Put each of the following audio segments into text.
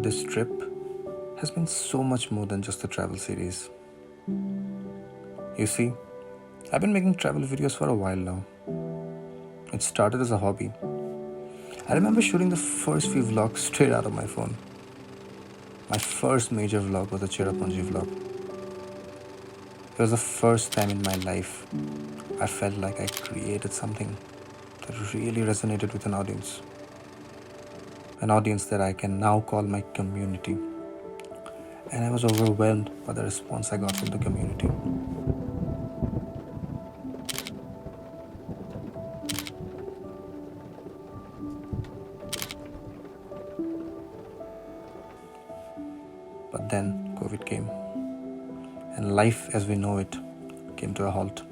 This trip has been so much more than just a travel series. You see, I've been making travel videos for a while now. It started as a hobby. I remember shooting the first few vlogs straight out of my phone. My first major vlog was a Cherrapunji vlog. It was the first time in my life I felt like I created something that really resonated with an audience. An audience that I can now call my community. And I was overwhelmed by the response I got from the community. But then COVID came, and life as we know it came to a halt.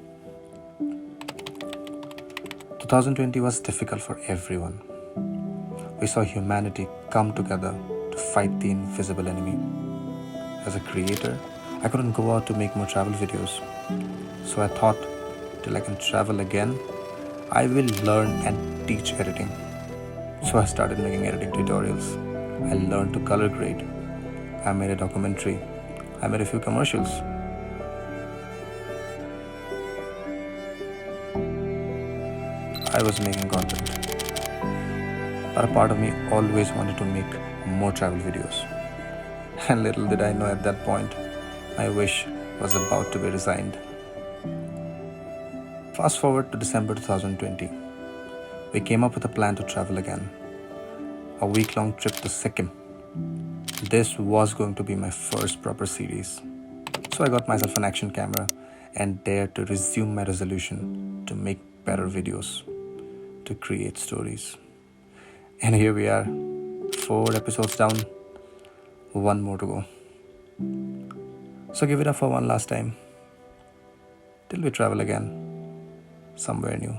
2020 was difficult for everyone. We saw humanity come together to fight the invisible enemy. As a creator, I couldn't go out to make more travel videos. So I thought, till I can travel again, I will learn and teach editing. So I started making editing tutorials. I learned to color grade. I made a documentary. I made a few commercials. I was making content. But a part of me always wanted to make more travel videos. And little did I know at that point, my wish was about to be resigned. Fast forward to December 2020. We came up with a plan to travel again. A week-long trip to Sikkim. This was going to be my first proper series. So I got myself an action camera and dared to resume my resolution to make better videos, to create stories. And here we are, 4 episodes down, 1 more to go. So give it up for one last time, till we travel again, somewhere new.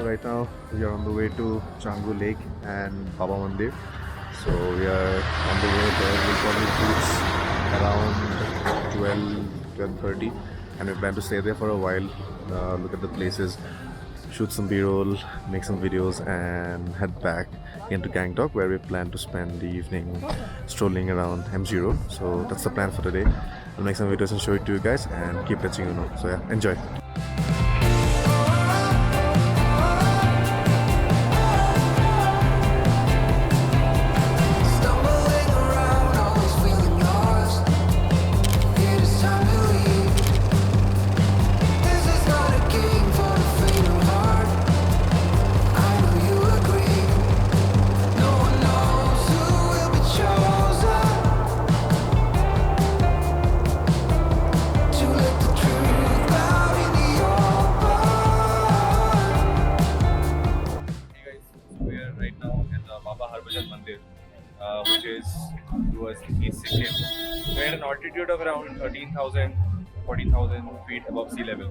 Right now we are on the way to Changu Lake and Baba Mandir. So we are on the way there. We'll probably reach around 12:30, and we plan to stay there for a while, look at the places, shoot some b-roll, make some videos, and head back into Gangtok, where we plan to spend the evening strolling around M0. So that's the plan for today. I'll make some videos and show it to you guys and keep letting you know. So yeah, enjoy. Mandir, which is towards East Sikkim. We're at an altitude of around 13,000, 14,000 feet above sea level.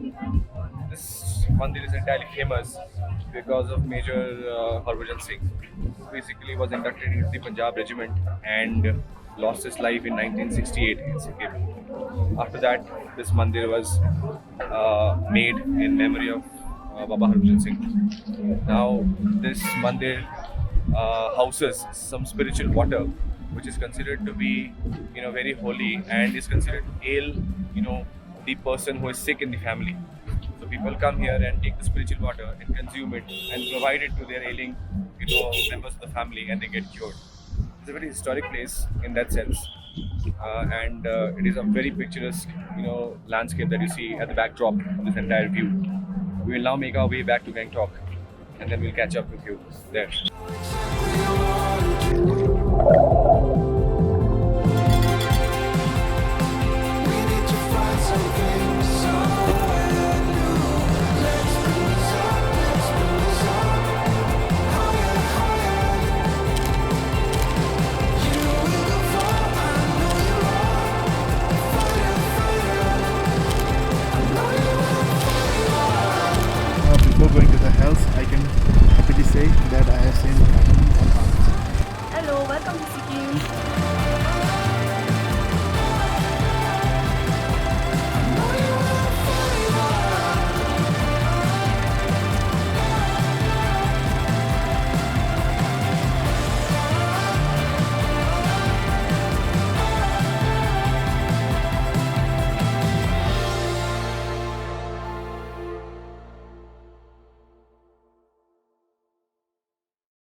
This mandir is entirely famous because of Major Harbhajan Singh, who basically was inducted into the Punjab regiment and lost his life in 1968 in Sikkim. After that, this mandir was made in memory of Baba Harbhajan Singh. Now, this mandir houses some spiritual water, which is considered to be, very holy, and is considered to ail, the person who is sick in the family. So people come here and take the spiritual water and consume it and provide it to their ailing, members of the family, and they get cured. It's a very historic place in that sense, and it is a very picturesque, landscape that you see at the backdrop of this entire view. We will now make our way back to Gangtok, and then we'll catch up with you there. that I have seen. Hello, welcome to Sikkim.